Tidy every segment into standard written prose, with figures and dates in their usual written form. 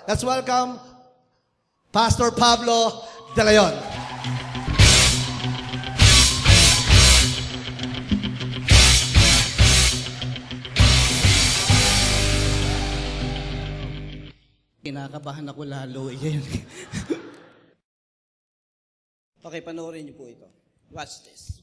Let's welcome Pastor Pablo De Leon. Kinakabahan ako lalo. Okay, panoorin niyo po ito. Watch this.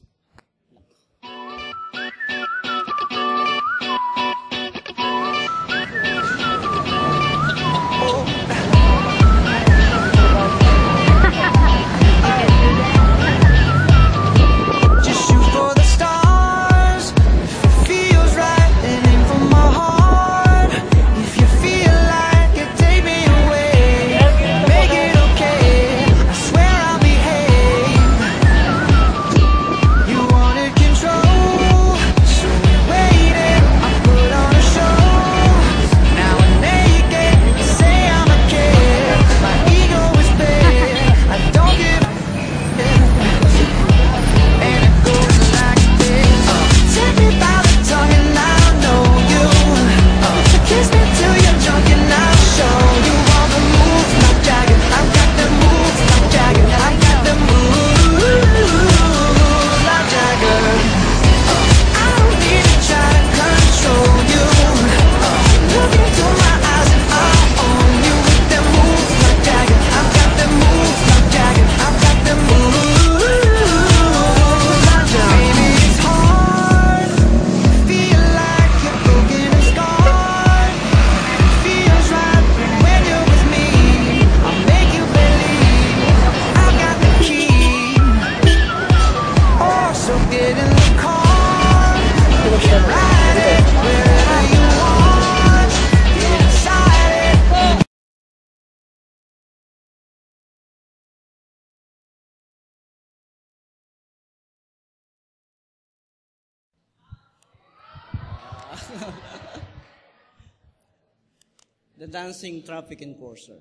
The dancing traffic enforcer.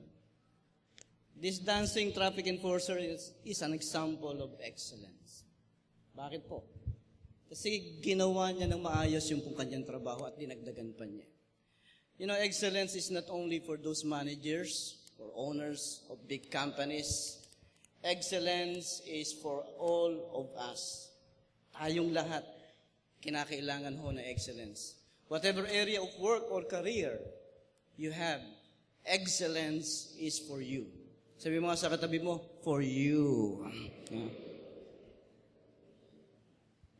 This dancing traffic enforcer is an example of excellence. Bakit po? Kasi ginawa niya ng maayos yung kanyang trabaho at dinagdagan pa niya. You know, excellence is not only for those managers or owners of big companies. Excellence is for all of us. Tayong lahat, kinakailangan ho na excellence. Whatever area of work or career you have, excellence is for you. Sabi mo sa katabi mo, for you. Yeah.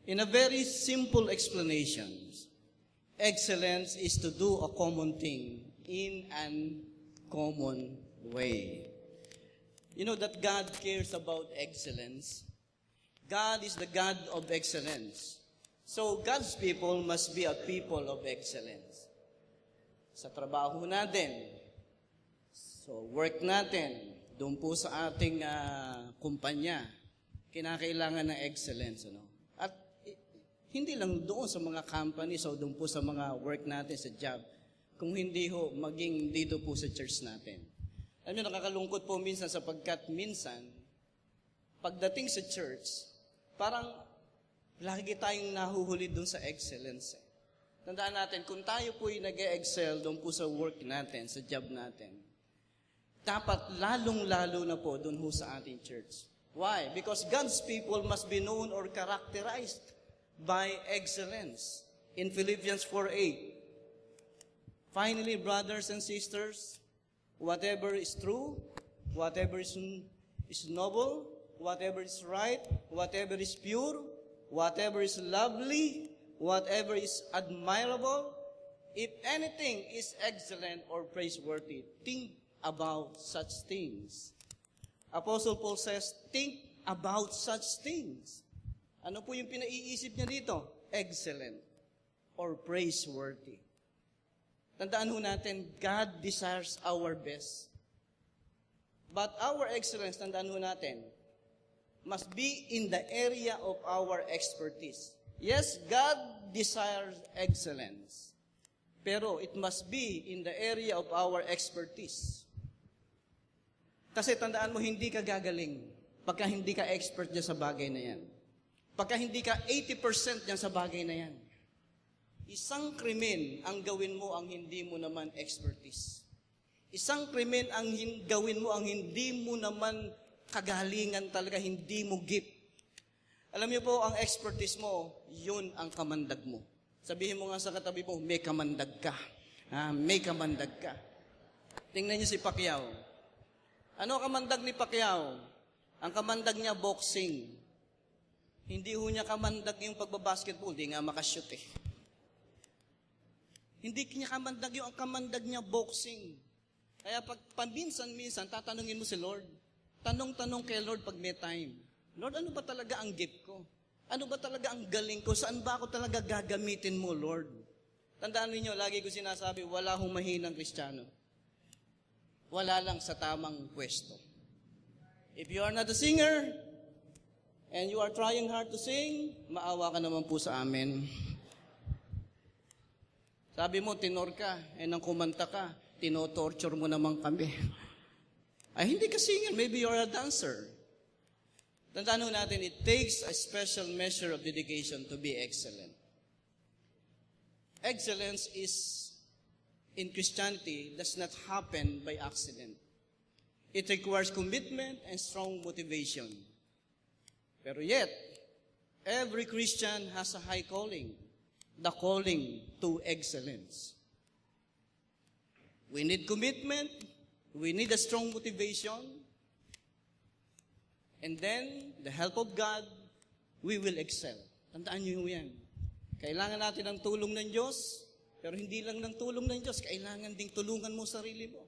In a very simple explanation, excellence is to do a common thing in an common way. You know that God cares about excellence. God is the God of excellence. So God's people must be a people of excellence. Sa trabaho natin, so work natin, doon po sa ating kumpanya, kinakailangan ng excellence. Ano? At hindi lang doon sa mga companies o doon po sa mga work natin sa job, kung hindi ho, maging dito po sa church natin. Alam niyo, nakakalungkot po minsan sapagkat minsan, pagdating sa church, parang lagi tayong nahuhuli doon sa excellence. Tandaan natin, kung tayo po'y nag-excel doon po sa work natin, sa job natin, dapat lalong-lalo na po doon po sa ating church. Why? Because God's people must be known or characterized by excellence. In Philippians 4:8, finally, brothers and sisters, whatever is true, whatever is noble, whatever is right, whatever is pure, whatever is lovely, whatever is admirable, if anything is excellent or praiseworthy, think about such things. Apostle Paul says, think about such things. Ano po yung pinaiisip niya dito? Excellent or praiseworthy. Tandaan ho natin, God desires our best. But our excellence, tandaan ho natin, must be in the area of our expertise. Yes, God desires excellence. Pero it must be in the area of our expertise. Kasi tandaan mo, hindi ka gagaling pagka hindi ka expert dyan sa bagay na yan. Pagka hindi ka 80% dyan sa bagay na yan. Isang krimen ang gawin mo ang hindi mo naman expertise. Isang krimen ang gawin mo, ang hindi mo naman kagalingan talaga, hindi mo gift. Alam niyo po, ang expertise mo, yun ang kamandag mo. Sabihin mo nga sa katabi mo, may kamandag ka. May kamandag ka. Tingnan niyo si Pacquiao. Ano kamandag ni Pacquiao? Ang kamandag niya, boxing. Hindi ho niya kamandag yung pagbabasketball, di nga makashoot eh. Hindi niya kamandag yung ang kamandag niya, boxing. Kaya pag paminsan-minsan, tatanungin mo si Lord. Tanong-tanong kay Lord pag may time. Lord, ano ba talaga ang gift ko? Ano ba talaga ang galing ko? Saan ba ako talaga gagamitin mo, Lord? Tandaan niyo, lagi ko sinasabi, wala hong mahinang Kristiyano. Wala lang sa tamang pwesto. If you are not a singer, and you are trying hard to sing, maawa ka naman po sa amin. Sabi mo, tenor ka, nang kumanta ka, tinotorture mo naman kami. Ay, hindi ka singer, maybe you are a dancer. Tandaan natin, it takes a special measure of dedication to be excellent. Excellence in Christianity does not happen by accident. It requires commitment and strong motivation. Pero yet, every Christian has a high calling, the calling to excellence. We need commitment, we need a strong motivation, and then, the help of God, we will excel. Tandaan niyo yan. Kailangan natin ng tulong ng Diyos, pero hindi lang ng tulong ng Diyos, kailangan ding tulungan mo sarili mo.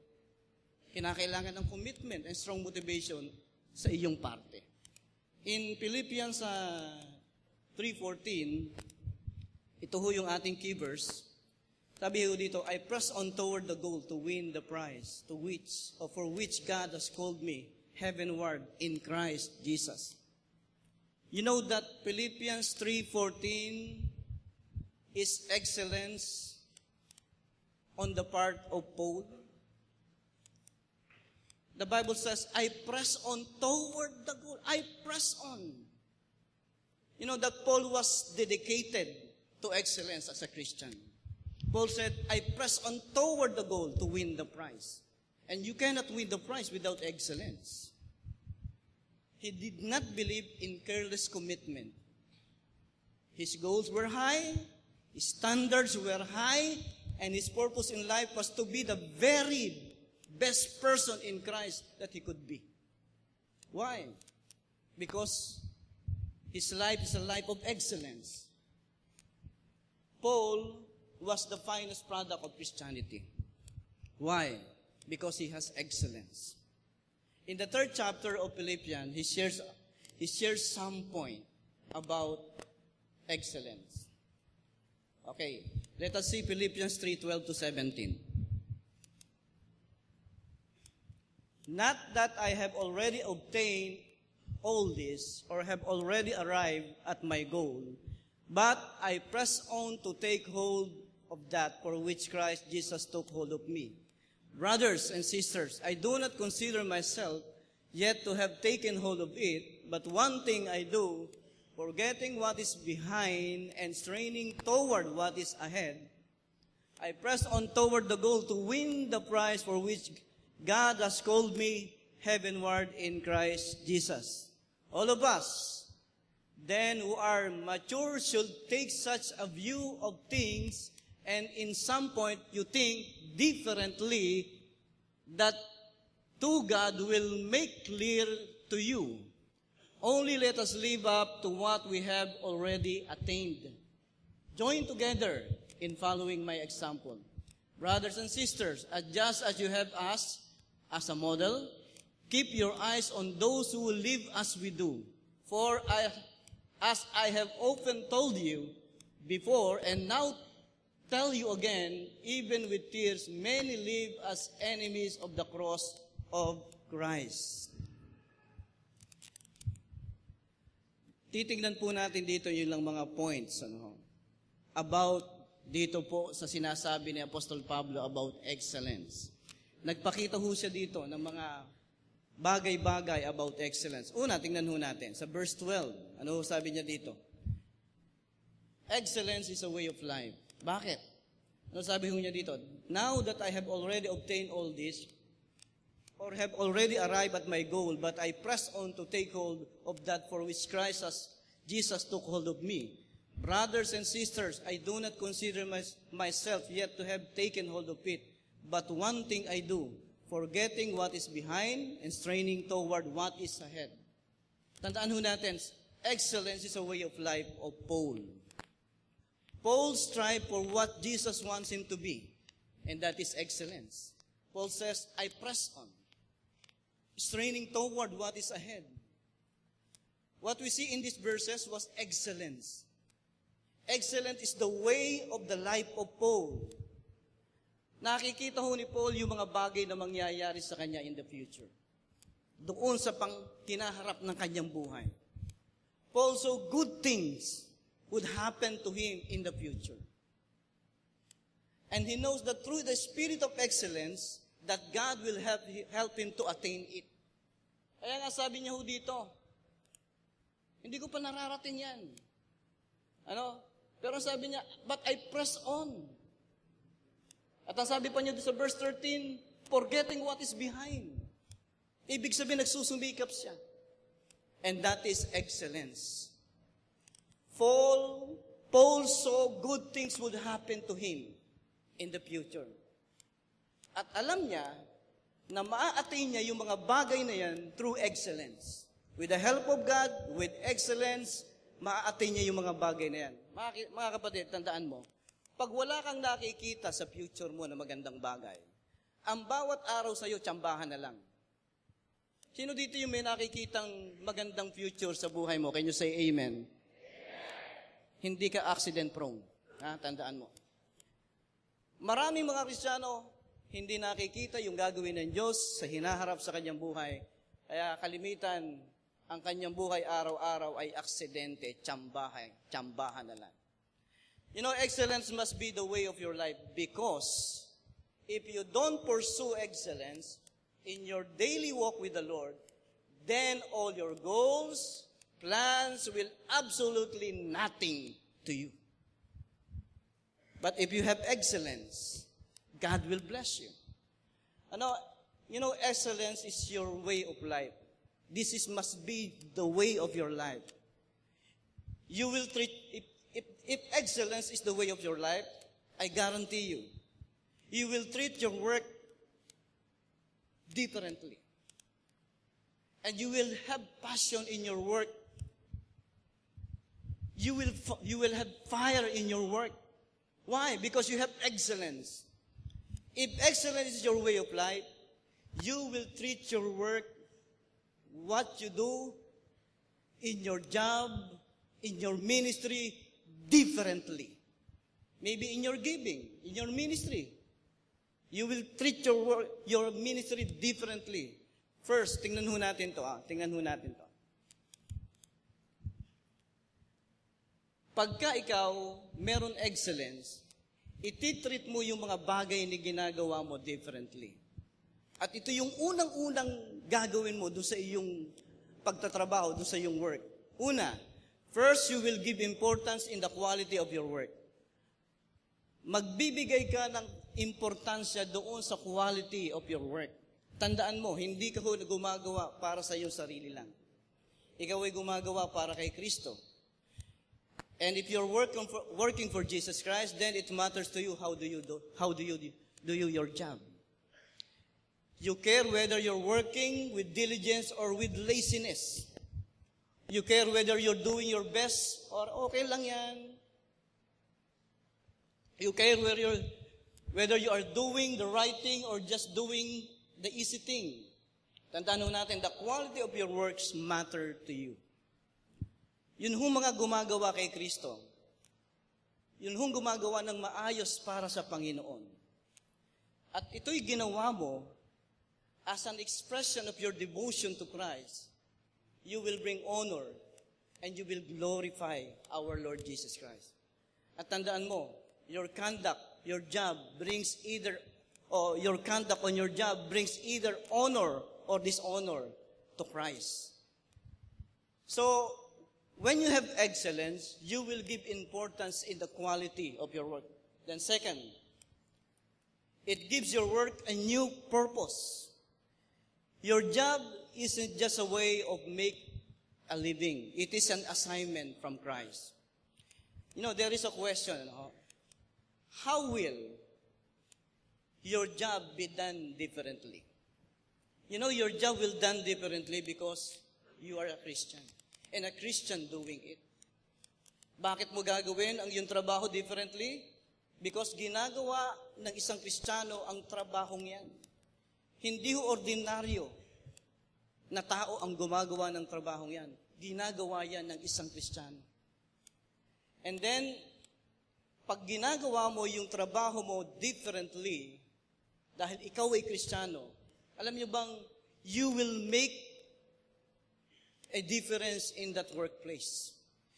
Kinakailangan ng commitment and strong motivation sa iyong parte. In Philippians 3:14, ito ho yung ating key verse. Sabi ho dito, I press on toward the goal to win the prize, for which God has called me heavenward in Christ Jesus. You know that Philippians 3:14 is excellence on the part of Paul. The Bible says, I press on toward the goal. I press on. You know that Paul was dedicated to excellence as a Christian. Paul said, I press on toward the goal to win the prize. And you cannot win the prize without excellence. He did not believe in careless commitment. His goals were high, his standards were high, and his purpose in life was to be the very best person in Christ that he could be. Why? Because his life is a life of excellence. Paul was the finest product of Christianity. Why? Because he has excellence. In the 3rd chapter of Philippians, he shares some point about excellence. Okay, let us see Philippians 3:12-17. Not that I have already obtained all this or have already arrived at my goal, but I press on to take hold of that for which Christ Jesus took hold of me. Brothers and sisters, I do not consider myself yet to have taken hold of it, but one thing I do, forgetting what is behind and straining toward what is ahead, I press on toward the goal to win the prize for which God has called me heavenward in Christ Jesus. All of us, then, who are mature should take such a view of things, and in some point you think differently, that to God will make clear to you. Only let us live up to what we have already attained. Join together in following my example. Brothers and sisters, just as you have us as a model, keep your eyes on those who will live as we do. For as I have often told you before, and now tell you again, even with tears, many live as enemies of the cross of Christ. Titingnan po natin dito yung lang mga points about dito po sa sinasabi ni Apostol Pablo about excellence. Nagpakita ho siya dito ng mga bagay-bagay about excellence. Una, tingnan ho natin sa verse 12. Ano sabi niya dito? Excellence is a way of life. Bakit? Ano sabi ho niya dito? Now that I have already obtained all this, or have already arrived at my goal, but I press on to take hold of that for which Jesus took hold of me. Brothers and sisters, I do not consider myself yet to have taken hold of it, but one thing I do, forgetting what is behind and straining toward what is ahead. Tandaan ho natin, excellence is a way of life of Paul. Paul strives for what Jesus wants him to be, and that is excellence. Paul says, I press on, straining toward what is ahead. What we see in these verses was excellence. Excellence is the way of the life of Paul. Nakikita ho ni Paul yung mga bagay na mangyayari sa kanya in the future. Doon sa kinaharap ng kanyang buhay. Paul saw good things would happen to him in the future. And he knows that through the spirit of excellence, that God will help him to attain it. Kaya nga sabi niya ho dito, hindi ko pa nararating yan. Pero sabi niya, but I press on. At ang sabi pa niya sa verse 13, forgetting what is behind. Ibig sabihin, nagsusumikap siya. And that is excellence. Paul saw good things would happen to him in the future. At alam niya na maa-attain niya yung mga bagay na yan through excellence. With the help of God, with excellence, maa-attain niya yung mga bagay na yan. Mga kapatid, tandaan mo, pag wala kang nakikita sa future mo na magandang bagay, ang bawat araw sa'yo, tsambahan na lang. Sino dito yung may nakikitang magandang future sa buhay mo? Can you say amen? Hindi ka accident prone. Tandaan mo. Maraming mga Kristiyano, hindi nakikita yung gagawin ng Diyos sa hinaharap sa kanyang buhay. Kaya kalimitan, ang kanyang buhay araw-araw ay aksidente, tsambahan na lang. You know, excellence must be the way of your life because if you don't pursue excellence in your daily walk with the Lord, then all your goals, plans will absolutely nothing to you. But if you have excellence, God will bless you. Excellence is your way of life. This must be the way of your life. You will treat, if excellence is the way of your life, I guarantee you, you will treat your work differently. And you will have passion in your work. You will have fire in your work. Why? Because you have excellence. If excellence is your way of life, you will treat your work, what you do, in your job, in your ministry, differently. Maybe in your giving, in your ministry. You will treat your ministry differently. First, tingnan ho natin to. Pagka ikaw meron excellence, ititreat mo yung mga bagay na ginagawa mo differently. At ito yung unang-unang gagawin mo doon sa iyong pagtatrabaho, doon sa iyong work. Una, first, you will give importance in the quality of your work. Magbibigay ka ng importansya doon sa quality of your work. Tandaan mo, hindi ka gumagawa para sa iyong sarili lang. Ikaw ay gumagawa para kay Kristo. And if you're working for Jesus Christ, then it matters to you how do you do your job. You care whether you're working with diligence or with laziness. You care whether you're doing your best or okay lang yan. You care whether you are doing the right thing or just doing the easy thing. Tandaan natin, the quality of your works matter to you. Yun hong mga gumagawa kay Kristo. Yun hong gumagawa ng maayos para sa Panginoon. At ito'y ginawa mo as an expression of your devotion to Christ. You will bring honor and you will glorify our Lord Jesus Christ. At tandaan mo, your conduct on your job brings either honor or dishonor to Christ. So, when you have excellence, you will give importance in the quality of your work. Then second, it gives your work a new purpose. Your job isn't just a way of make a living. It is an assignment from Christ. You know, there is a question, how will your job be done differently? You know, your job will done differently because you are a Christian. And a Christian doing it. Bakit mo gagawin ang iyong trabaho differently? Because ginagawa ng isang Kristiyano ang trabahong yan. Hindi ho ordinaryo na tao ang gumagawa ng trabahong yan. Ginagawa yan ng isang Kristiyano. And then, pag ginagawa mo yung trabaho mo differently, dahil ikaw ay Kristiyano, alam niyo bang you will make a difference in that workplace.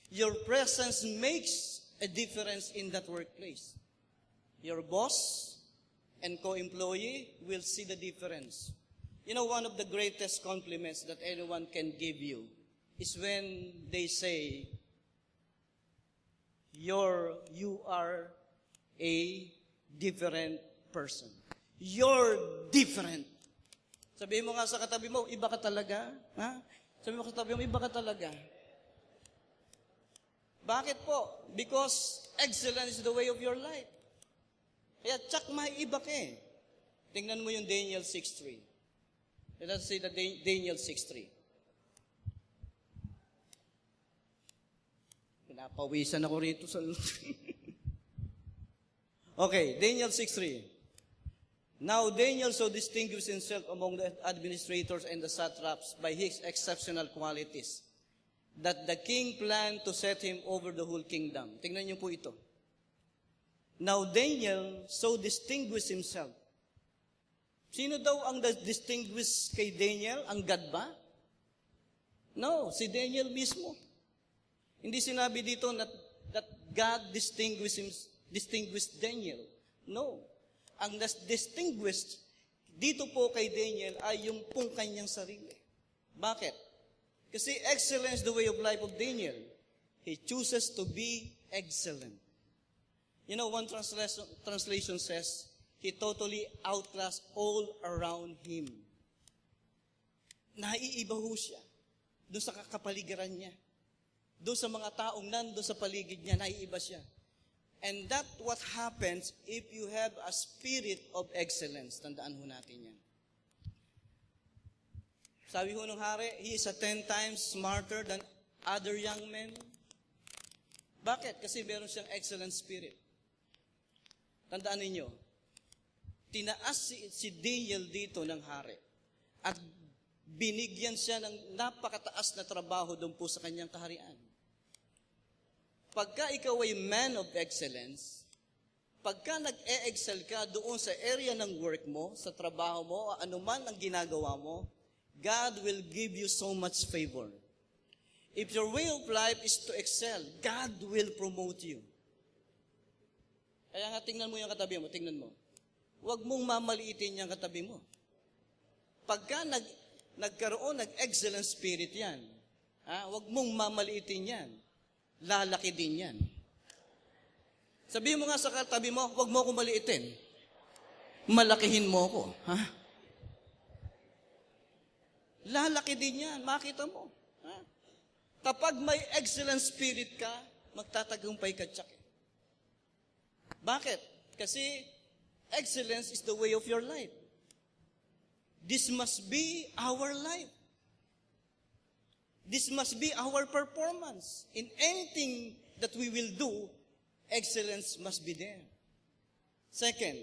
Your presence makes a difference in that workplace. Your boss and co-employee will see the difference. You know, one of the greatest compliments that anyone can give you is when they say, you are a different person. You're different. Sabihin mo nga sa katabi mo, iba ka talaga? Ha? Sabihin mo sa katabi mo, iba ka talaga. Bakit po? Because excellence is the way of your life. Kaya tsak maiiba ka eh. Tingnan mo yung Daniel 6:3. Let us say the Daniel 6:3. Pinapawisan ako rito sa... Okay, Daniel 6:3. Now Daniel so distinguished himself among the administrators and the satraps by his exceptional qualities that the king planned to set him over the whole kingdom. Tingnan niyo po ito. Now Daniel so distinguished himself. Sino daw ang distinguished kay Daniel? Ang God ba? No, si Daniel mismo. Hindi sinabi dito that God distinguished Daniel. No. Ang distinguished dito po kay Daniel ay yung pong kanyang sarili. Bakit? Kasi excellence the way of life of Daniel. He chooses to be excellent. You know, one translation says, he totally outclassed all around him. Naiiba ho siya. Doon sa kakapaligiran niya. Doon sa mga taong nando sa paligid niya, naiiba siya. And that what happens if you have a spirit of excellence. Tandaan ho natin yan. Sabi ho nung hari, he is 10 times smarter than other young men. Bakit? Kasi meron siyang excellent spirit. Tandaan ninyo, tinaas si Daniel dito ng hari at binigyan siya ng napakataas na trabaho doon po sa kanyang kaharian. Pagka ikaw ay man of excellence, pagka nag-e-excel ka doon sa area ng work mo, sa trabaho mo, o anuman ang ginagawa mo, God will give you so much favor. If your way of life is to excel, God will promote you. Kaya nga tingnan mo yung katabi mo, tingnan mo. Huwag mong mamaliitin yung katabi mo. Pagka nagkaroon excellent spirit yan, huwag mong mamaliitin yan. Lalaki din yan. Sabihin mo nga sa katabi mo, huwag mo akong maliitin. Malakihin mo ako. Ha? Lalaki din yan. Makita mo. Ha? Kapag may excellent spirit ka, magtatagumpay ka tsak. Bakit? Kasi excellence is the way of your life. This must be our life. This must be our performance. In anything that we will do, excellence must be there. Second,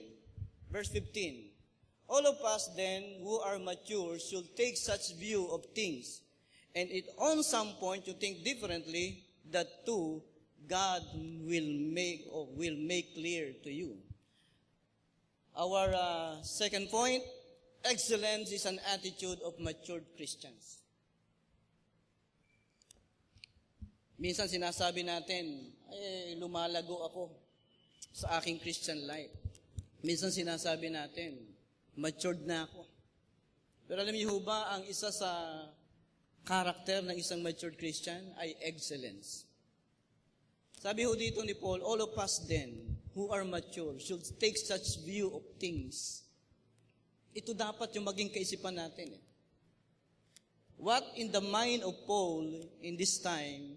verse 15. All of us then who are mature should take such view of things. And if on some point you think differently, that too God will make clear to you. Our second point, excellence is an attitude of matured Christians. Minsan sinasabi natin, lumalago ako sa aking Christian life. Minsan sinasabi natin, matured na ako. Pero alam niyo ba, ang isa sa karakter ng isang matured Christian ay excellence. Sabi ho dito ni Paul, all of us then, who are mature, should take such view of things. Ito dapat yung maging kaisipan natin. what in the mind of Paul in this time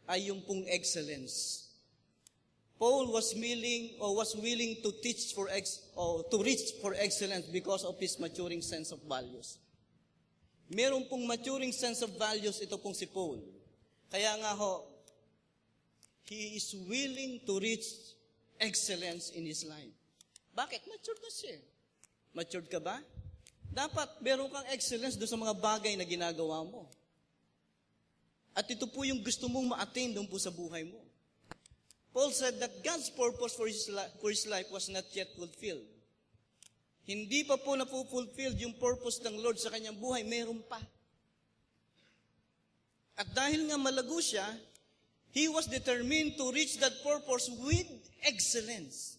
ay yung pong excellence. Paul was willing to teach to reach for excellence because of his maturing sense of values. Meron pong maturing sense of values ito pong si Paul. Kaya nga he is willing to reach excellence in his life. Bakit? Matured na siya. Matured ka ba? Dapat meron kang excellence doon sa mga bagay na ginagawa mo. At ito po yung gusto mong ma-attain doon po sa buhay mo. Paul said that God's purpose for his life was not yet fulfilled. Hindi pa po na-fulfilled yung purpose ng Lord sa kanyang buhay, meron pa. At dahil nga malago siya, he was determined to reach that purpose with excellence.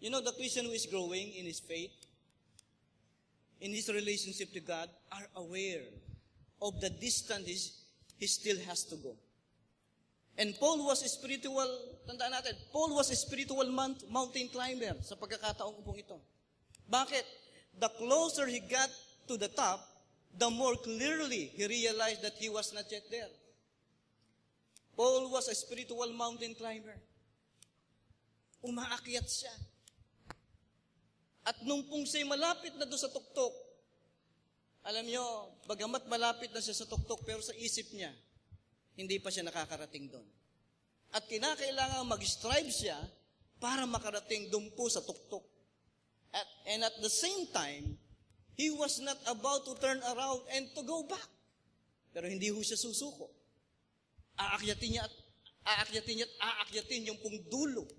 You know, the Christian who is growing in his faith, in his relationship to God, are aware of the distance he still has to go. And Paul was a spiritual, tandaan natin, Paul was a spiritual mountain climber sa pagkakataong pong ito. Bakit? The closer he got to the top, the more clearly he realized that he was not yet there. Paul was a spiritual mountain climber. Umaakyat siya. At nung pong siya'y malapit na doon sa tuktok, alam nyo, bagamat malapit na siya sa tuktok, pero sa isip niya, hindi pa siya nakakarating doon. At kinakailangan mag-strive siya para makarating doon po sa tuktok. And at the same time, he was not about to turn around and to go back. Pero hindi ho siya susuko. Aakyatin niya at aakyatin yung pong dulo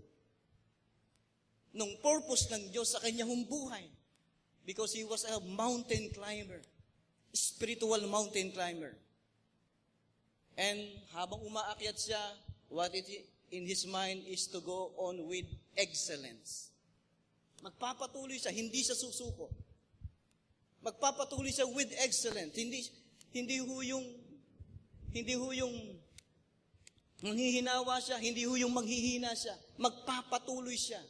ng purpose ng Diyos sa kanyang buhay. Because he was a mountain climber. Spiritual mountain climber. And habang umaakyat siya, what in his mind is to go on with excellence. Magpapatuloy siya, hindi siya susuko. Magpapatuloy siya with excellence. Hindi ho yung manghihinawa siya, hindi ho yung maghihina siya. Magpapatuloy siya.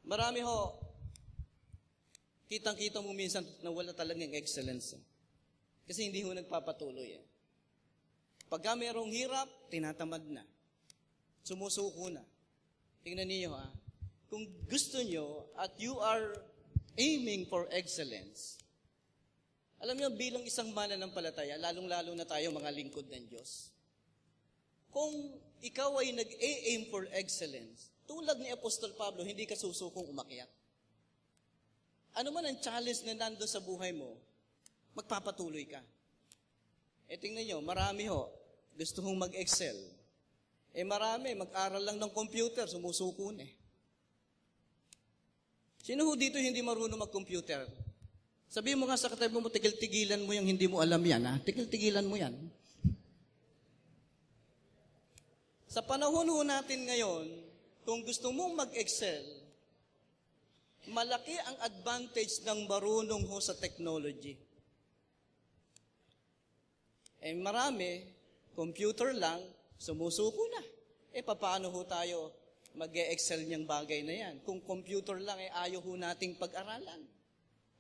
Marami ho, kitang-kita mo minsan na wala talagang excellence. Kasi hindi ho nagpapatuloy. Pagka mayroong hirap, tinatamad na. Sumusuko na. Tingnan niyo kung gusto niyo at you are aiming for excellence, alam niyo bilang isang mananampalataya, lalong-lalo na tayo mga lingkod ng Diyos, kung ikaw ay nag-aim for excellence, tulad ni Apostol Pablo, hindi ka susukong umakyat. Ano man ang challenge na nandun sa buhay mo, magpapatuloy ka. Tingnan niyo, marami gusto kong mag-excel. Marami, mag-aral lang ng computer, sumusuko na Sino ho dito hindi marunong mag-computer? Sabihin mo nga sa katabi mo, tigil-tigilan mo yung hindi mo alam yan. Tigil-tigilan mo yan. Sa panahon ho natin ngayon, kung gusto mong mag-excel, malaki ang advantage ng marunong ho sa technology. Marami, computer lang, sumusuko na. Paano ho tayo mag-e-excel niyang bagay na yan? Kung computer lang, ayaw ho nating pag-aralan.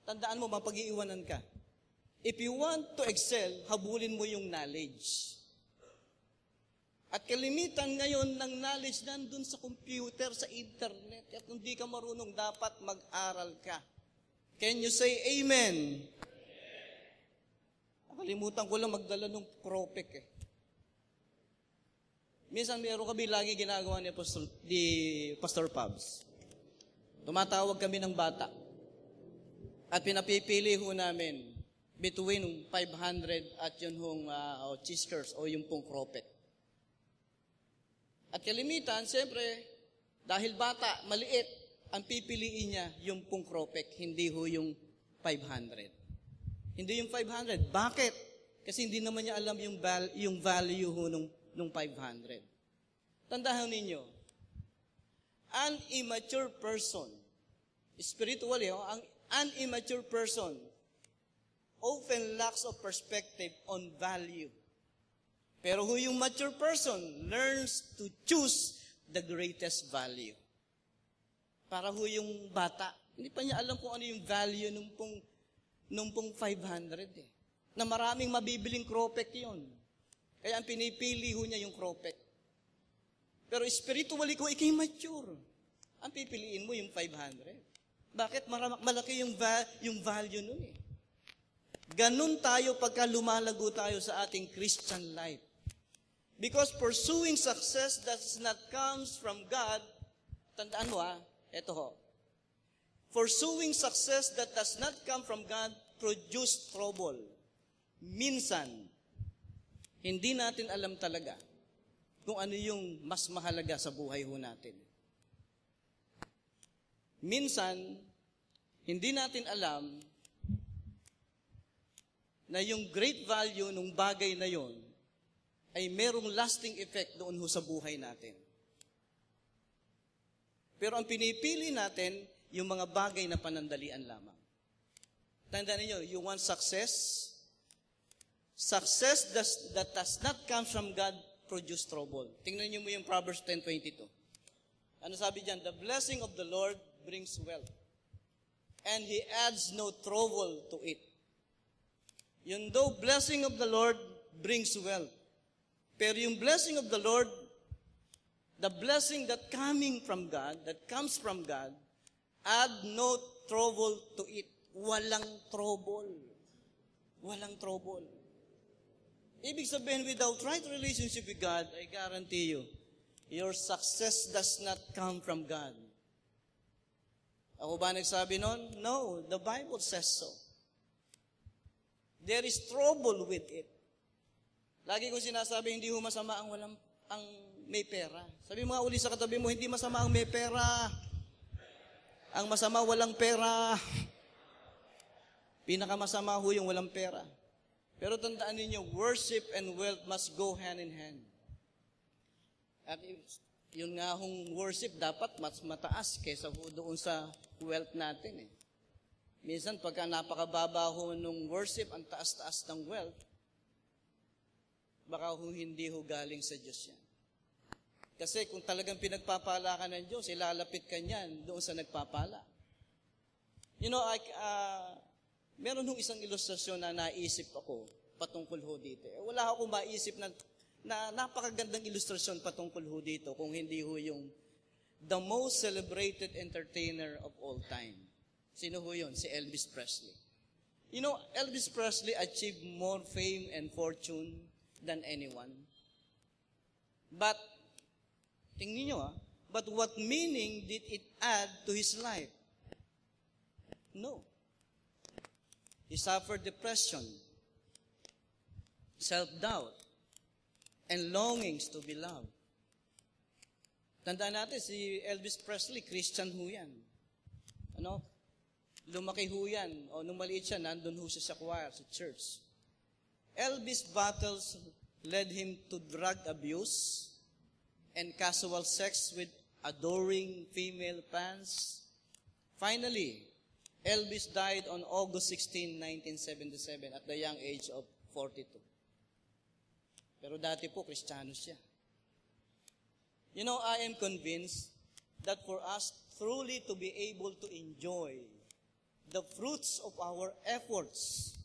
Tandaan mo, mapag-iiwanan ka. If you want to excel, habulin mo yung knowledge. At kalimitan ngayon ng knowledge nandun sa computer, sa internet. At kung di ka marunong, dapat mag-aral ka. Can you say amen? Nakalimutan ko lang magdala ng propek Minsan meron kami lagi ginagawa ni Pastor Pabs. Tumatawag kami ng bata. At pinapipili ho namin between 500 at yun hong Chiskers o yung pong kropek. At kalimitan, siyempre, dahil bata, maliit, ang pipiliin niya yung pong kropek, hindi ho yung 500. Hindi yung 500. Bakit? Kasi hindi naman niya alam yung value ho nung 500. Tandaan ninyo, an immature person, spiritually, an immature person often lacks of perspective on value. Pero yung mature person learns to choose the greatest value. Para yung bata, hindi pa niya alam kung ano yung value nung pong 500 eh. Na maraming mabibiling cropek yon. Kaya ang pinipili ho niya yung cropek. Pero spiritually ko, ikay mature. Ang pipiliin mo yung 500. Bakit? Malaki yung value nun eh. Ganun tayo pagka lumalago tayo sa ating Christian life. Because pursuing success does not comes from God, tandaan mo eto ho. Pursuing success that does not come from God produce trouble. Minsan, hindi natin alam talaga kung ano yung mas mahalaga sa buhay ho natin. Minsan, hindi natin alam na yung great value ng bagay na yon ay merong lasting effect doon ho sa buhay natin. Pero ang pinipili natin, yung mga bagay na panandalian lamang. Tandaan niyo, you want success? Success that does not come from God produce trouble. Tingnan niyo mo yung Proverbs 10:22. Ano sabi diyan? The blessing of the Lord brings wealth, and He adds no trouble to it. Yun daw, blessing of the Lord brings wealth. Pero yung blessing of the Lord, the blessing that comes from God, add no trouble to it. Walang trouble. Walang trouble. Ibig sabihin, without right relationship with God, I guarantee you, your success does not come from God. Ako ba nagsabi nun? No, the Bible says so. There is trouble with it. Lagi ko sinasabi, hindi ho masama ang may pera. Sabi mo nga uli sa katabi mo, hindi masama ang may pera. Ang masama, walang pera. Pinakamasama ho yung walang pera. Pero tandaan ninyo, worship and wealth must go hand in hand. At yun nga hong worship, dapat mas mataas kaysa doon sa wealth natin eh. Minsan, pagka napakababa ho nung worship, ang taas-taas ng wealth, baka ho hindi ho galing sa Diyos yan. Kasi kung talagang pinagpapala ka ng Diyos, ilalapit ka niyan doon sa nagpapala. You know, meron hong isang ilustrasyon na naisip ako patungkol ho dito. Wala akong maisip na napakagandang ilustrasyon patungkol ho dito kung hindi ho yung the most celebrated entertainer of all time. Sino ho yun? Si Elvis Presley. You know, Elvis Presley achieved more fame and fortune than anyone. But, tingnan nyo but what meaning did it add to his life? No. He suffered depression, self-doubt, and longings to be loved. Tandaan natin, si Elvis Presley, Christian ho yan. Lumaki ho yan. O nung maliit siya, nandun ho siya sa choir, sa church. Elvis' battles led him to drug abuse and casual sex with adoring female fans. Finally, Elvis died on August 16, 1977 at the young age of 42. Pero dati po, Kristiyano siya. You know, I am convinced that for us truly to be able to enjoy the fruits of our efforts,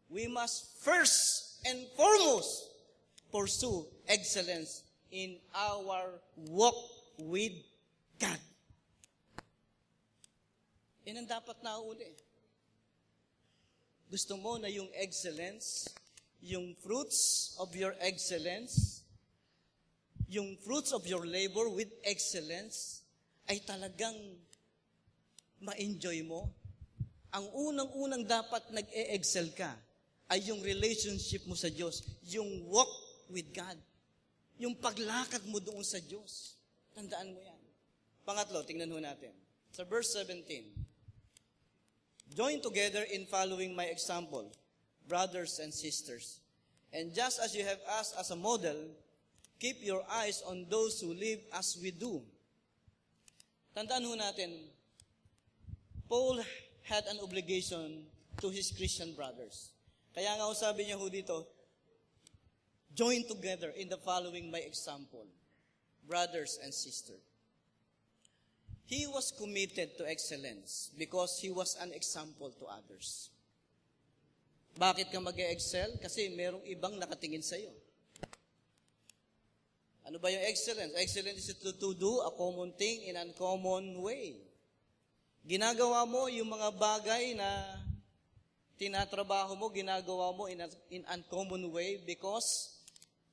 we must first and foremost pursue excellence in our walk with God. Yan ang dapat nauli. Gusto mo na yung excellence, yung fruits of your excellence, yung fruits of your labor with excellence, ay talagang ma-enjoy mo. Ang unang-unang dapat nag-e-excel ka ay yung relationship mo sa Diyos, yung walk with God, yung paglakad mo doon sa Diyos. Tandaan mo yan. Pangatlo, tingnan ho natin. Sa verse 17, join together in following my example, brothers and sisters. And just as you have us as a model, keep your eyes on those who live as we do. Tandaan ho natin, Paul had an obligation to his Christian brothers. Kaya nga sabi niya ho dito, join together in the following my example, brothers and sisters. He was committed to excellence because he was an example to others. Bakit ka mag-excel? Kasi merong ibang nakatingin sa'yo. Ano ba yung excellence? Excellence is to do a common thing in an uncommon way. Ginagawa mo yung mga bagay na tinatrabaho mo, ginagawa mo in uncommon way because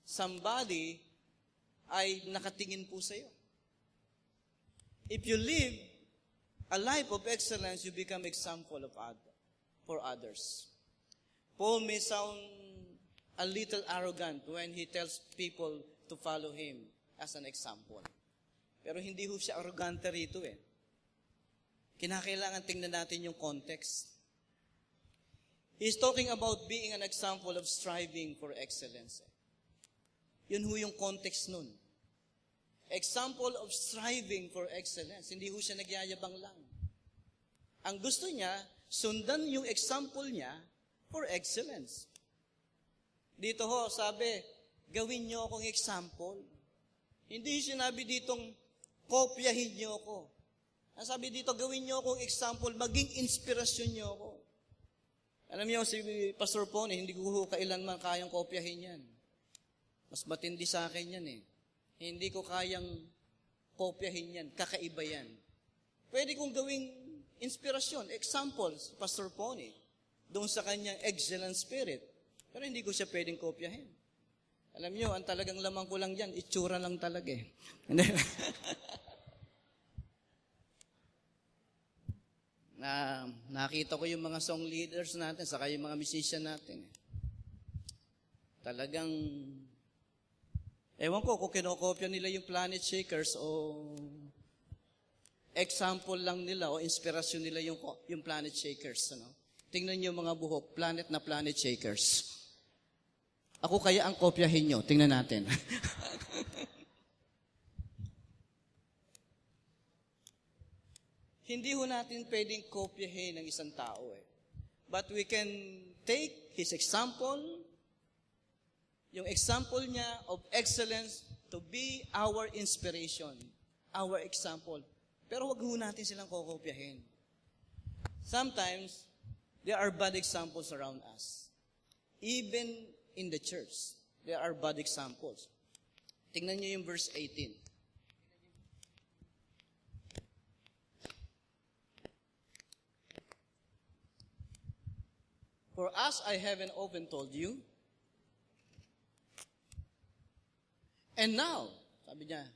somebody ay nakatingin po sa'yo. If you live a life of excellence, you become example for others. Paul may sound a little arrogant when he tells people to follow him as an example. Pero hindi ho siya arrogante rito eh. Kinakailangan tingnan natin yung context. He's talking about being an example of striving for excellence. Yun ho yung context nun. Example of striving for excellence. Hindi ho siya nagyayabang lang. Ang gusto niya, sundan yung example niya for excellence. Dito ho, sabi, gawin niyo akong example. Hindi sinabi ditong, kopyahin niyo ako. Ang sabi dito, gawin niyo akong example, maging inspirasyon niyo ako. Alam niyo, si Pastor Pone, hindi ko kailanman kayang kopyahin yan. Mas matindi sa akin yan eh. Hindi ko kayang kopyahin yan, kakaiba yan. Pwede kong gawing inspirasyon, example, si Pastor Pone, doon sa kanyang excellent spirit. Pero hindi ko siya pwedeng kopyahin. Alam niyo, ang talagang lamang ko lang dyan, itsura lang talaga eh. Nakita ko yung mga song leaders natin, saka yung mga musician natin. Talagang, ewan ko kung kinokopya nila yung Planet Shakers o example lang nila o inspirasyon nila yung Planet Shakers. Ano? Tingnan niyo mga buhok, Planet na Planet Shakers. Ako kaya ang kopyahin nyo. Tingnan natin. Hindi ho natin pwedeng kopyahin ng isang tao eh. But we can take his example, yung example niya of excellence to be our inspiration, our example. Pero wag ho natin silang kokopyahin. Sometimes, there are bad examples around us. Even in the church, there are bad examples. Tingnan niyo yung verse 18. For as I haven't often told you, and now, sabi niya,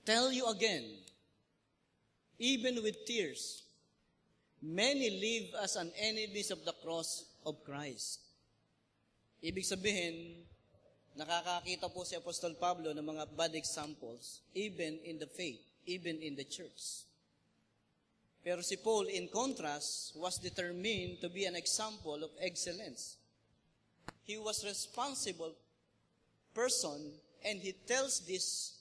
tell you again, even with tears, many live as an enemies of the cross of Christ. Ibig sabihin, nakakakita po si Apostol Pablo ng mga bad examples, even in the faith, even in the church. Pero si Paul, in contrast, was determined to be an example of excellence. He was responsible person, and he tells this,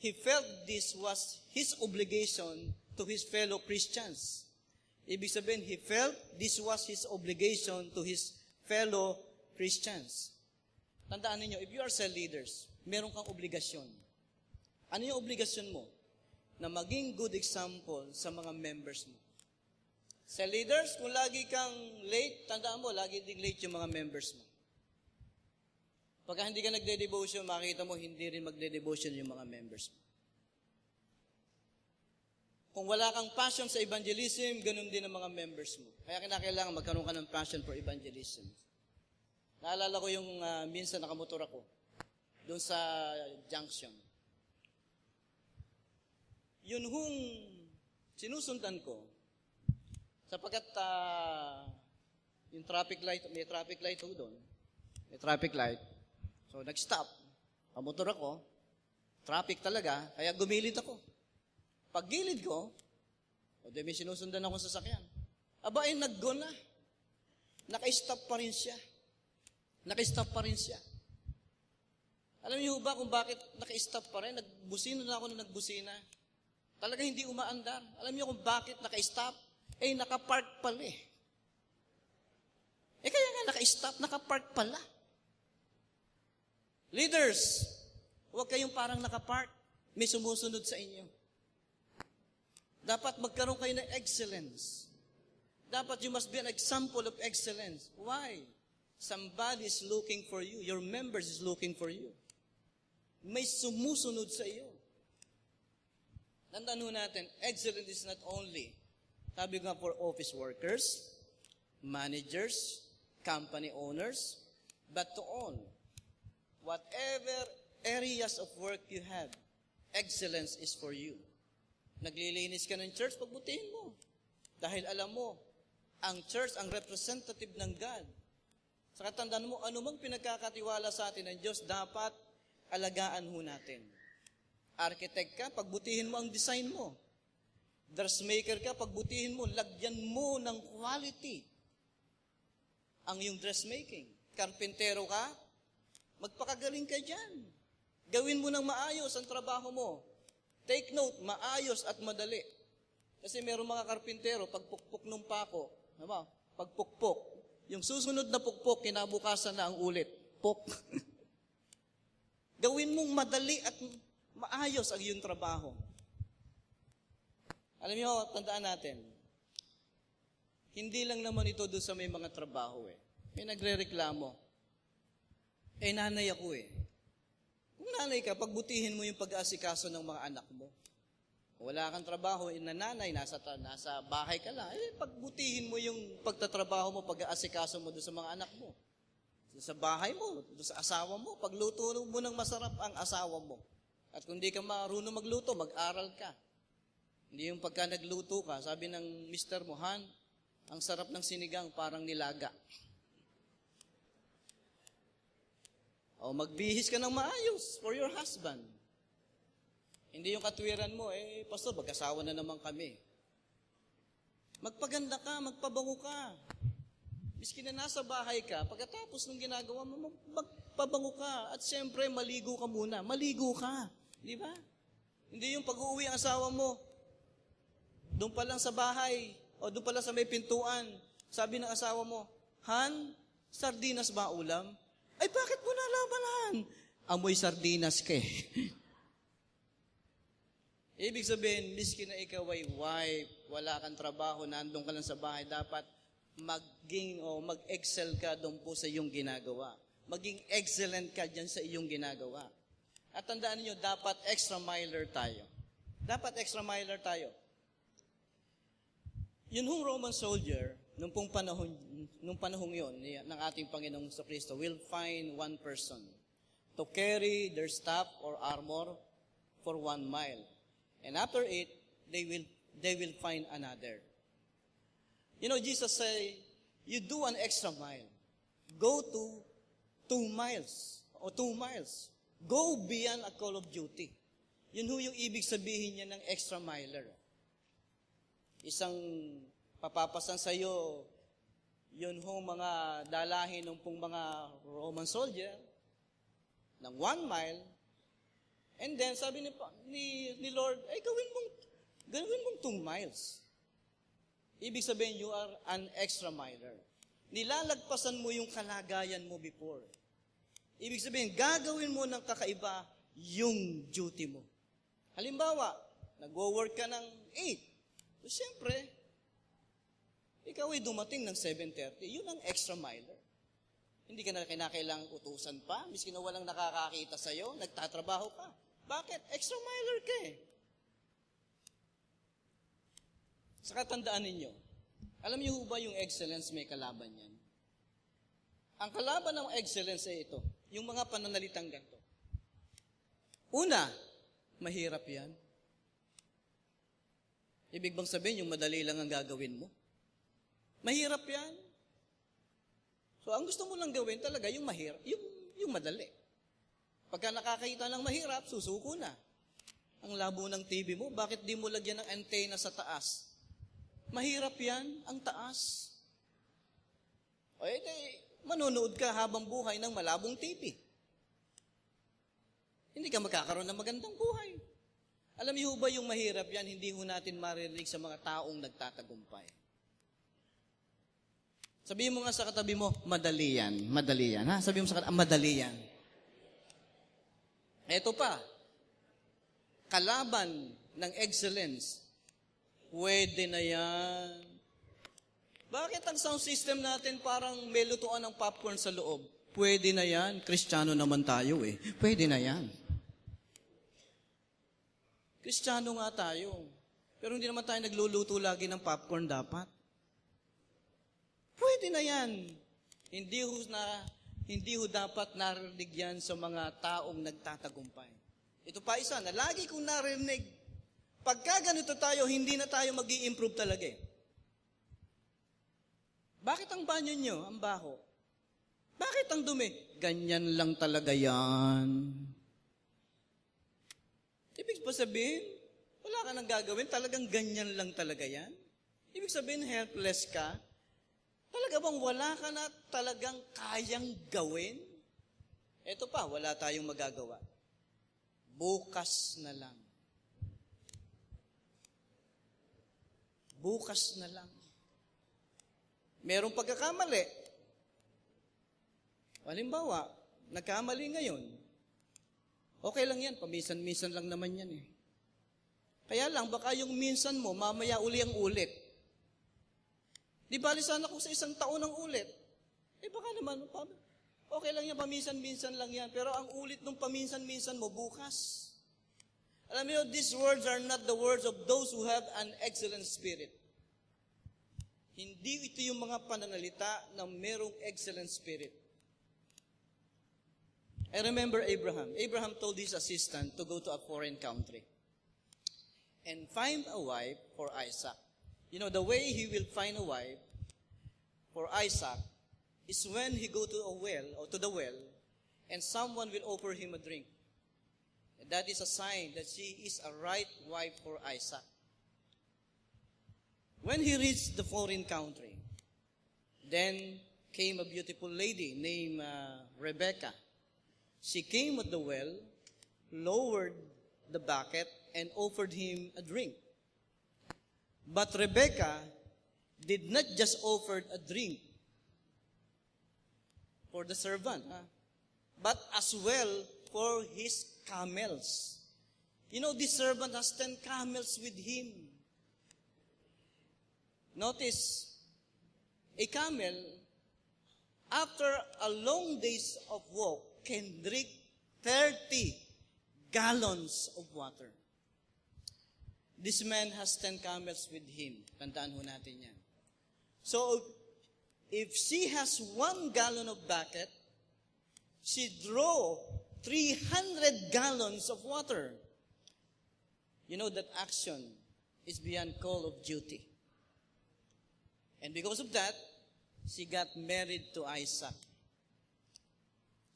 he felt this was his obligation to his fellow Christians. Ibig sabihin, he felt this was his obligation to his fellow Christians. Tandaan ninyo, if you are cell leaders, meron kang obligasyon. Ano yung obligasyon mo? Na maging good example sa mga members mo. Cell leaders, kung lagi kang late, tandaan mo, lagi ding late yung mga members mo. Pagka hindi ka nagde-devotion, makita mo, hindi rin magde-devotion yung mga members mo. Kung wala kang passion sa evangelism, ganun din ang mga members mo. Kaya kinakailangan magkaroon ka ng passion for evangelism. Naalala ko yung minsan nakamotor ako doon sa junction. Yun hong sinusundan ko, sapagkat yung traffic light, may traffic light ho doon. May traffic light. So, nag-stop. Kamotor ako. Traffic talaga, kaya gumilid ako. Pag gilid ko, may sinusundan akong sasakyan. Aba, nag-go na. Naka-stop pa rin siya. Naka-stop pa rin siya. Alam niyo ba kung bakit naka-stop pa rin? Nagbusina na ako na nagbusina. Talaga hindi umaandar. Alam niyo kung bakit naka-stop? Naka-park pala eh. Kaya nga naka-stop, naka-park pala. Leaders, huwag kayong parang naka-park. May sumusunod sa inyo. Dapat magkaroon kayo ng excellence. Dapat you must be an example of excellence. Why? Somebody is looking for you. Your members is looking for you. May sumusunod sa iyo. Tandaan natin, excellence is not only, sabi nga for office workers, managers, company owners, but to all. Whatever areas of work you have, excellence is for you. Naglilinis ka ng church, pagbutihin mo. Dahil alam mo, ang church, ang representative ng God. Sa katandaan mo, anumang pinagkakatiwala sa atin ng Diyos, dapat alagaan ho natin. Architect ka, pagbutihin mo ang design mo. Dressmaker ka, pagbutihin mo, lagyan mo ng quality ang iyong dressmaking. Karpentero ka, magpakagaling ka dyan. Gawin mo ng maayos ang trabaho mo. Take note, maayos at madali. Kasi meron mga karpintero, pagpukpok ng pako, pagpukpok, yung susunod na pukpok, kinabukasan na ang ulit. Pok. Gawin mong madali at maayos ang iyong trabaho. Alam niyo, tandaan natin, hindi lang naman ito doon sa may mga trabaho eh. May nagre-reklamo. Nanay ako eh. Kung nanay ka, pagbutihin mo yung pag-aasikaso ng mga anak mo. Wala kang trabaho, nanay, nasa bahay ka lang. Pagbutihin mo yung pagtatrabaho mo, pag-aasikaso mo doon sa mga anak mo. Sa bahay mo, doon sa asawa mo, pagluto mo ng masarap ang asawa mo. At kung di ka marunong magluto, mag-aral ka. Hindi yung pagka nagluto ka, sabi ng mister mo, Han, ang sarap ng sinigang, parang nilaga. O magbihis ka ng maayos for your husband. Hindi yung katwiran mo, pastor, mag-asawa na naman kami. Magpaganda ka, magpabango ka. Miski na nasa bahay ka, pagkatapos ng ginagawa mo, magpabango ka. At siyempre, maligo ka muna. Maligo ka. Di ba? Hindi yung pag-uwi ang asawa mo, doon pa lang sa bahay, o doon pa lang sa may pintuan, sabi ng asawa mo, Han, sardinas ba ulam? Ay, bakit mo nalaman, Han? Amoy sardinas ka eh. Ibig sabihin, miski na ikaw ay wife, wala kang trabaho, nandun ka lang sa bahay, dapat mag-excel ka doon po sa iyong ginagawa. Maging excellent ka dyan sa iyong ginagawa. At tandaan niyo, dapat extra miler tayo. Dapat extra miler tayo. Yun hong Roman soldier, nung panahong yun, ng ating Panginoong Kristo, will find one person to carry their staff or armor for 1 mile. And after it, they will find another. You know, Jesus said, you do an extra mile. Go to 2 miles or 2 miles. Go beyond a call of duty. Yun ho yung ibig sabihin niya ng extra miler. Isang papapasan sa iyo, yun ho mga dalahin ng pong mga Roman soldier ng 1 mile. And then sabi ni Lord, gawin mong 2 miles. Ibig sabihin, you are an extra miler. Nilalagpasan mo yung kalagayan mo before. Ibig sabihin, gagawin mo ng kakaiba yung duty mo. Halimbawa, nag-work ka ng 8. So, siyempre, ikaw ay dumating ng 7:30. Yun ang extra miler. Hindi ka na kinakailangang utusan pa. Miski na walang nakakakita sa'yo, nagtatrabaho ka. Bakit? Extra miler ka eh. Sa katandaan ninyo, alam niyo ba yung excellence may kalaban yan? Ang kalaban ng excellence ay ito, yung mga pananalitang ganito. Una, mahirap yan. Ibig bang sabihin, yung madali lang ang gagawin mo? Mahirap yan. So, ang gusto mo lang gawin talaga, yung mahirap, yung madali. Pagka nakakita ng mahirap, susuko na. Ang labo ng TV mo, bakit di mo lagyan ng antenna sa taas? Mahirap yan, ang taas. O manonood ka habang buhay ng malabong TV. Hindi ka magkakaroon ng magandang buhay. Alam niyo ba yung mahirap yan, hindi ho natin maririnig sa mga taong nagtatagumpay. Sabihin mo nga sa katabi mo, madali yan. Madali yan. Ha? Sabihin mo sa katabi, madali yan. Eto pa, kalaban ng excellence, pwede na yan. Bakit ang sound system natin parang may lutuan ng popcorn sa loob? Pwede na yan. Kristiyano naman tayo eh. Pwede na yan. Kristiyano nga tayo. Pero hindi naman tayo nagluluto lagi ng popcorn dapat. Pwede na yan. Hindi ho dapat narinig yan sa mga taong nagtatagumpay. Ito pa isa na lagi kong narinig. Pagka ganito tayo, hindi na tayo mag-i-improve talaga eh. Bakit ang banyo nyo, ang baho? Bakit ang dumi? Ganyan lang talaga yan. Ibig sabihin, wala ka nang gagawin, talagang ganyan lang talaga yan. Ibig sabihin, helpless ka. Talaga bang wala ka na talagang kayang gawin? Ito pa, wala tayong magagawa. Bukas na lang. Bukas na lang. Merong pagkakamali. Halimbawa, nagkamali ngayon. Okay lang yan, paminsan-minsan lang naman yan eh. Kaya lang, baka yung minsan mo, mamaya uli ang ulit. Di bali sana kung sa isang taon ang ulit. Baka naman, okay lang yan, paminsan-minsan lang yan. Pero ang ulit ng paminsan-minsan mo, bukas. Alam mo, these words are not the words of those who have an excellent spirit. Hindi ito yung mga pananalita na merong excellent spirit. I remember Abraham. Abraham told his assistant to go to a foreign country and find a wife for Isaac. You know, the way he will find a wife for Isaac is when he go to a well, or to the well, and someone will offer him a drink. And that is a sign that she is a right wife for Isaac. When he reached the foreign country, then came a beautiful lady named Rebecca. She came at the well, lowered the bucket, and offered him a drink. But Rebecca did not just offer a drink for the servant, but as well for his camels. You know, this servant has 10 camels with him. Notice, a camel, after a long days of walk, can drink 30 gallons of water. This man has 10 camels with him. Tandaan ho natin yan. So, if she has 1 gallon of bucket, she draw 300 gallons of water. You know that action is beyond call of duty. And because of that, she got married to Isaac,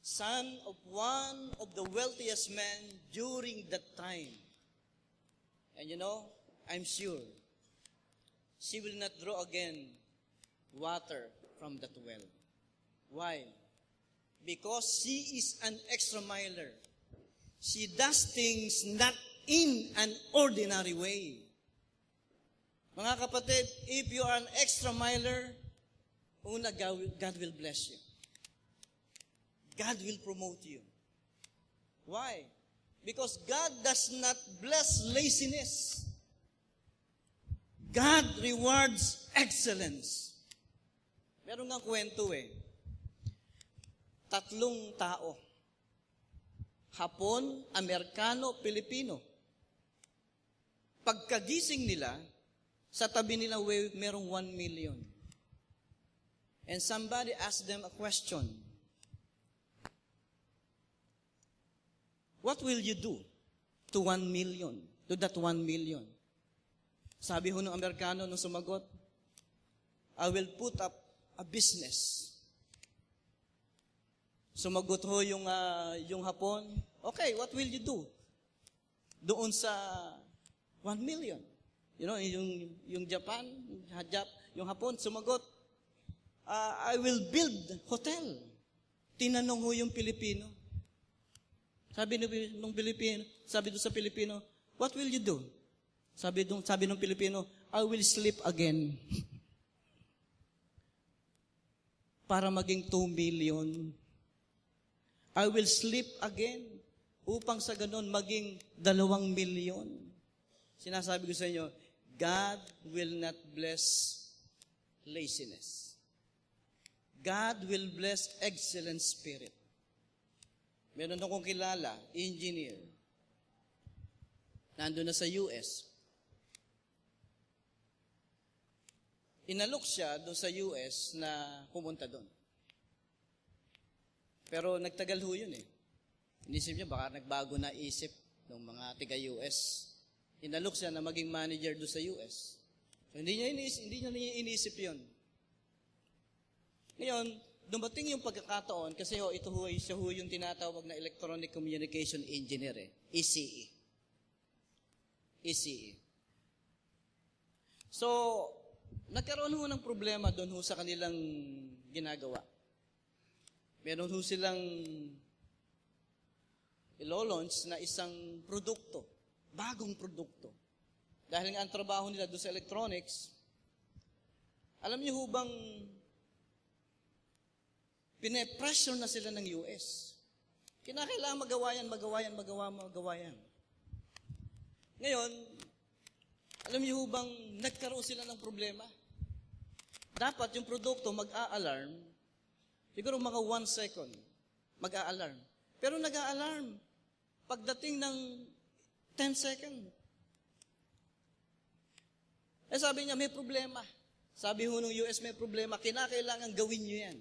son of one of the wealthiest men during that time. And you know, I'm sure she will not draw again water from that well. Why? Because she is an extra miler. She does things not in an ordinary way. Mga kapatid, if you are an extra miler, una, God will bless you. God will promote you. Why? Because God does not bless laziness. God rewards excellence. Meron nga kwento eh. 3 tao. Hapon, Amerikano, Pilipino. Pagkagising nila, sa tabi nila merong 1 million. And somebody asked them a question. What will you do to 1 million? To that 1 million? Sabi ho ng Amerikano nung sumagot, I will put up a business. Sumagot ho yung Hapon, okay, what will you do? Doon sa 1 million. You know, yung Japan, yung Hapon, sumagot, I will build hotel. Tinanong ho yung Pilipino. Sabi nung Pilipino, sabi doon sa Pilipino, what will you do? Sabi nung Pilipino, I will sleep again. Para maging 2 million. I will sleep again. Upang sa ganun, maging 2 million. Sinasabi ko sa inyo, God will not bless laziness. God will bless excellent spirit. Meron akong kilala, engineer. Nandun na sa US. Inalok siya doon sa US na pumunta doon. Pero nagtagal ho yun eh. Inisip niya, baka nagbago na isip ng mga tiga-US. Inalok siya na maging manager doon sa US. So, hindi niya inisip yun. Ngayon, dumating yung pagkakataon, kasi ito siya yung tinatawag na Electronic Communication Engineer ECE. ECE. So, nagkaroon ng problema doon sa kanilang ginagawa. Meron silang ilo-launch na isang produkto, bagong produkto. Dahil nga ang trabaho nila doon sa electronics, alam niyo bang pine-pressure na sila ng US. Kinakailangan magawa yan. Ngayon, alam niyo bang nagkaroon sila ng problema? Dapat yung produkto mag-a-alarm, siguro mga 1 second, mag-a-alarm. Pero nag-a-alarm pagdating ng 10 seconds. Sabi niya, may problema. Sabi ng US, may problema. Kinakailangan gawin niyo yan.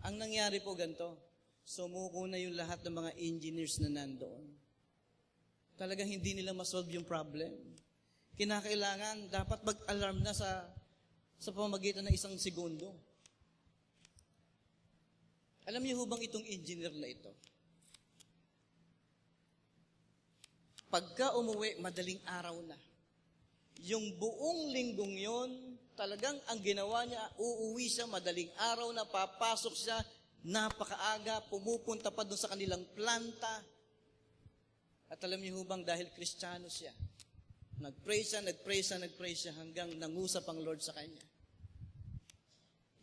Ang nangyari po ganito, sumuko na yung lahat ng mga engineers na nandoon. Talagang hindi nila masolve yung problem. Kinakailangan, dapat mag-alarm na sa pamamagitan ng 1 segundo. Alam niyo bang itong engineer na ito? Pagka umuwi, madaling araw na. Yung buong linggong yon, talagang ang ginawa niya, uuwi siya, madaling araw na, papasok siya, napakaaga, pumupunta pa doon sa kanilang planta. At alam niyo bang dahil Kristiyano siya, nag-pray siya hanggang nangusap ang Lord sa kanya.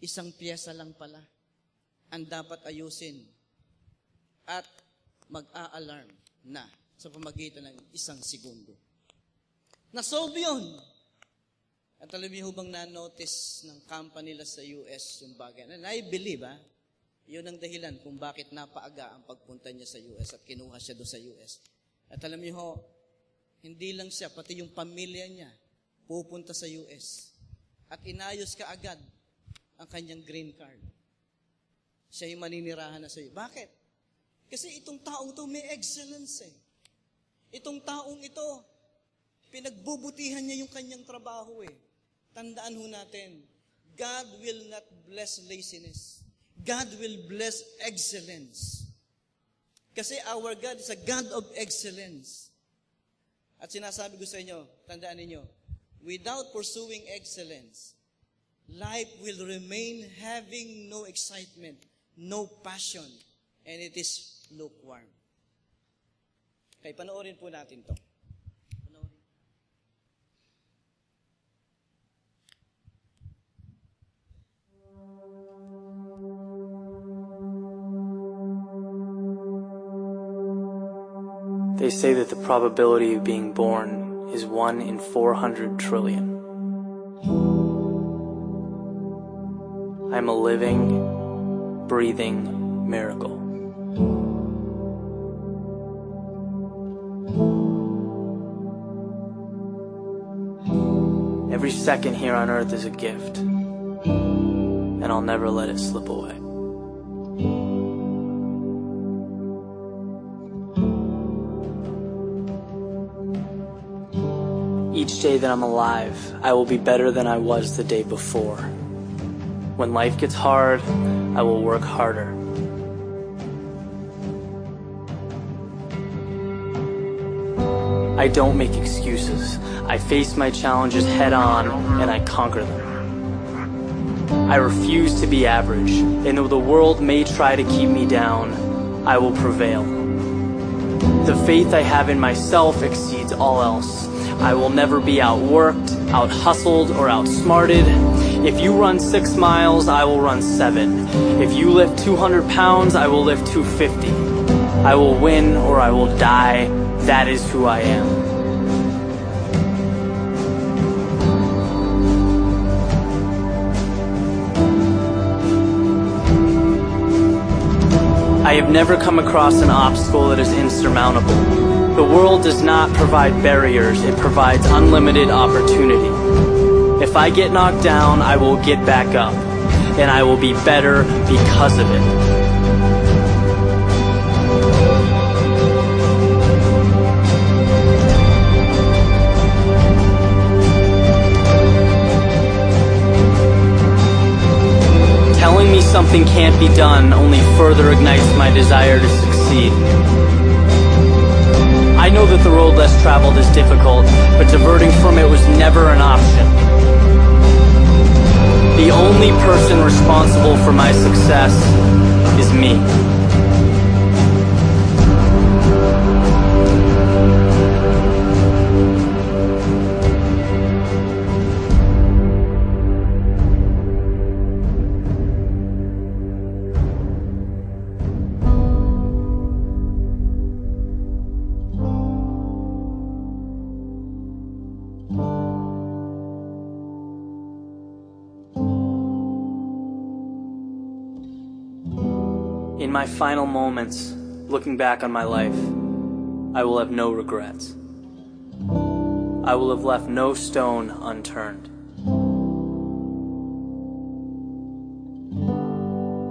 Isang piyesa lang pala ang dapat ayusin at mag-a-alarm na sa pamagitan ng 1 segundo. Na-solve yun. At alam niyo bang na-notice ng company nila sa US yung bagay? And I believe, yun ang dahilan kung bakit napaaga ang pagpunta niya sa US at kinuha siya doon sa US. At alam niyo, hindi lang siya, pati yung pamilya niya pupunta sa US. At inayos ka agad ang kanyang green card. Siya yung maninirahan na sa iyo. Bakit? Kasi itong taong ito may excellence eh. Itong taong ito, pinagbubutihan niya yung kanyang trabaho eh. Tandaan ho natin, God will not bless laziness. God will bless excellence. Kasi our God is a God of excellence. At sinasabi ko sa inyo, tandaan ninyo, without pursuing excellence, life will remain having no excitement, no passion, and it is lukewarm. Okay, panoorin po natin to. They say that the probability of being born is 1 in 400 trillion. I'm a living, breathing miracle. Every second here on earth is a gift, and I'll never let it slip away. Each day that I'm alive, I will be better than I was the day before. When life gets hard, I will work harder. I don't make excuses. I face my challenges head on and I conquer them. I refuse to be average, and though the world may try to keep me down, I will prevail. The faith I have in myself exceeds all else. I will never be outworked, out-hustled, or outsmarted. If you run 6 miles, I will run 7. If you lift 200 pounds, I will lift 250. I will win or I will die. That is who I am. have never come across an obstacle that is insurmountable. The world does not provide barriers, it provides unlimited opportunity. If I get knocked down, I will get back up, and I will be better because of it. Telling me something can't be done only further ignites my desire to succeed. I know that the road less traveled is difficult, but diverting from it was never an option. The only person responsible for my success is me. In my final moments, looking back on my life, I will have no regrets. I will have left no stone unturned.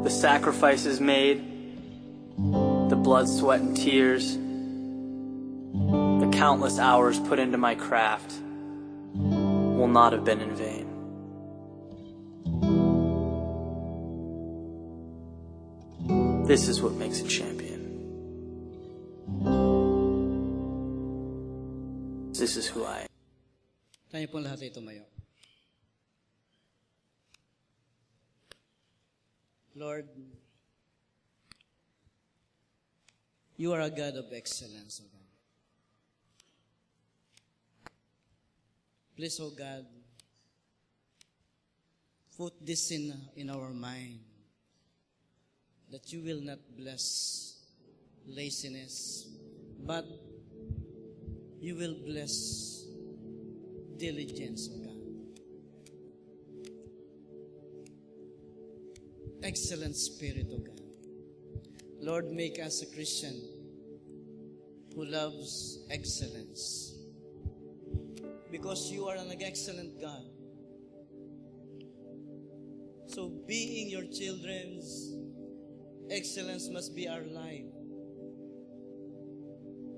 The sacrifices made, the blood, sweat, and tears, the countless hours put into my craft will not have been in vain. This is what makes a champion. This is who I am. Tayo pong lahat ay tumayo. Lord, you are a God of excellence, O God. Please, O God, put this in our mind, that you will not bless laziness, but you will bless diligence, O God. Excellent spirit, O God. Lord, make us a Christian who loves excellence, because you are an excellent God. So being your children's, excellence must be our life.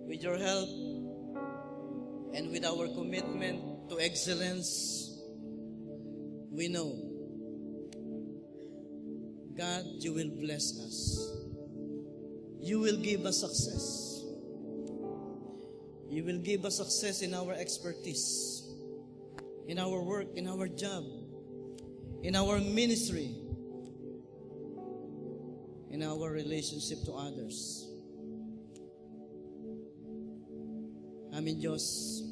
With your help and with our commitment to excellence, we know, God, you will bless us. You will give us success. You will give us success in our expertise, in our work, in our job, in our ministry, in our relationship to others. Amin, Diyos.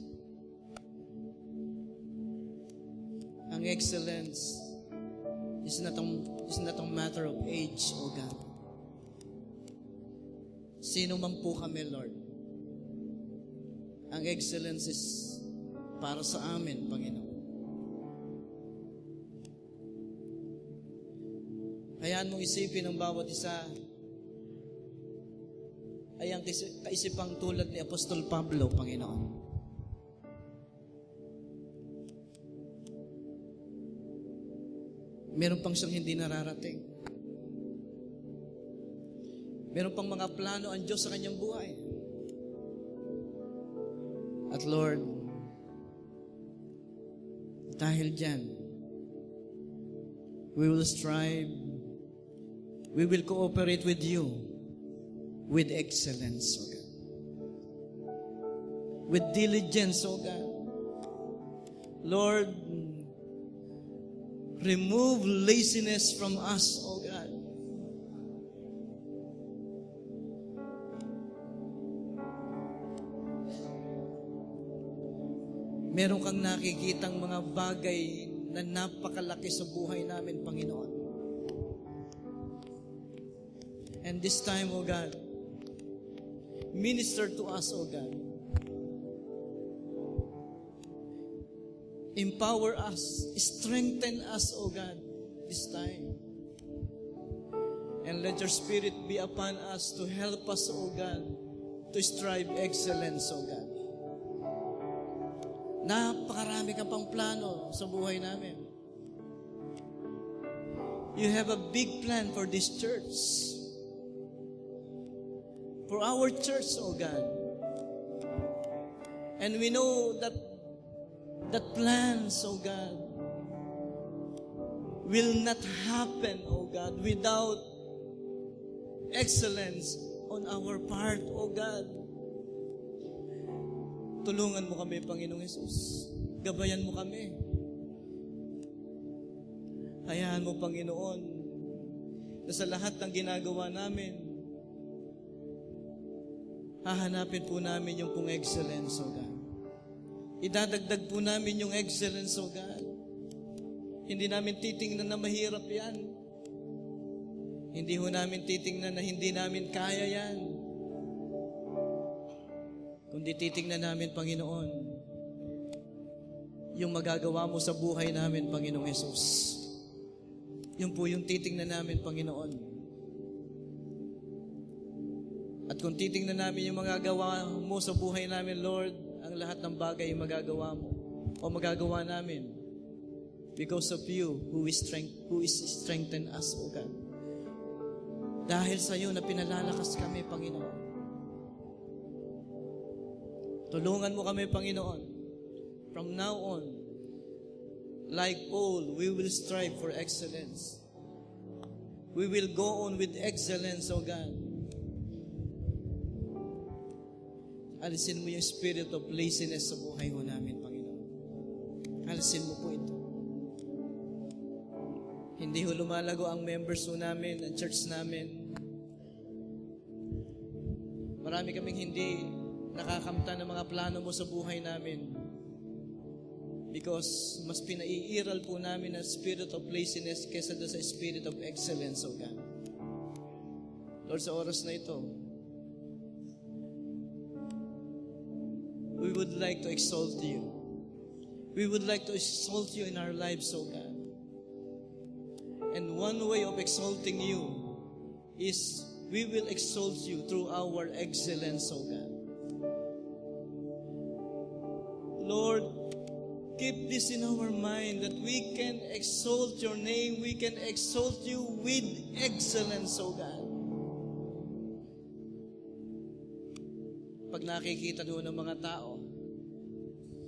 Ang excellence is not a matter of age, O God. Sino man po kami, Lord. Ang excellence is para sa amin, Panginoon. Hayaan mong isipin ng bawat isa ay ang kaisipang tulad ni Apostol Pablo, Panginoon. Meron pang siyang hindi nararating. Meron pang mga plano ang Diyos sa kanyang buhay. At Lord, dahil dyan, we will strive, we will cooperate with you with excellence, O God. With diligence, O God. Lord, remove laziness from us, O God. Meron kang nakikitang mga bagay na napakalaki sa buhay namin, Panginoon. And this time, O God, minister to us, O God. Empower us, strengthen us, O God, this time. And let your Spirit be upon us to help us, O God, to strive excellence, O God. Napakarami ka pang plano sa buhay namin. You have a big plan for this church. For our church, O God. And we know that plans, O God, will not happen, O God, without excellence on our part, O God. Tulungan mo kami, Panginoong Hesus. Gabayan mo kami. Hayaan mo, Panginoon, na sa lahat ng ginagawa namin, hahanapin po namin yung pong excellence, O God. Idadagdag po namin yung excellence, O God. Hindi namin titingnan na mahirap yan. Hindi ho namin titingnan na hindi namin kaya yan. Kundi titingnan namin, Panginoon, yung magagawa mo sa buhay namin, Panginoong Hesus. Yun po yung titingnan namin, Panginoon. At kung titingnan namin yung magagawa mo sa buhay namin, Lord, ang lahat ng bagay yung magagawa mo o magagawa namin because of you who is strengthen us, O God. Dahil sa iyo na pinalalakas kami, Panginoon. Tulungan mo kami, Panginoon. From now on, like Paul, we will strive for excellence. We will go on with excellence, O God. Alisin mo yung spirit of laziness sa buhay mo namin, Panginoon. Alisin mo po ito. Hindi ho lumalago ang members ho namin, ang church namin. Marami kaming hindi nakakamtan ng mga plano mo sa buhay namin. Because mas pinaiiral po namin ang spirit of laziness kesa sa spirit of excellence, O God. Lord, sa oras na ito, we would like to exalt you. We would like to exalt you in our lives, O God. And one way of exalting you is we will exalt you through our excellence, O God. Lord, keep this in our mind that we can exalt your name, we can exalt you with excellence, O God. Pag nakikita doon ng mga tao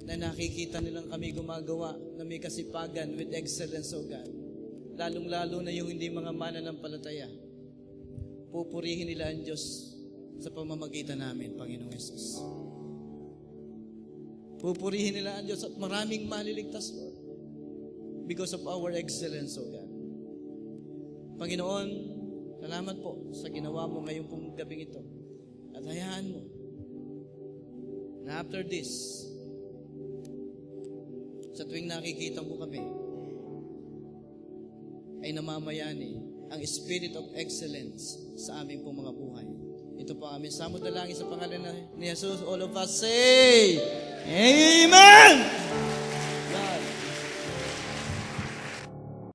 na nakikita nilang kami gumagawa na may kasipagan with excellence, O God, lalong-lalo na yung hindi mga mananampalataya, pupurihin nila ang Diyos sa pamamagitan namin, Panginoong Hesus. Pupurihin nila ang Diyos at maraming maliligtas, Lord, because of our excellence, O God. Panginoon, salamat po sa ginawa mo ngayong pong gabing ito. At hayaan mo na after this, sa tuwing nakikita mo kami, ay namamayani ang spirit of excellence sa aming pong mga buhay. Ito po aming samod na langit sa pangalan ni Jesus. All of us say, Amen!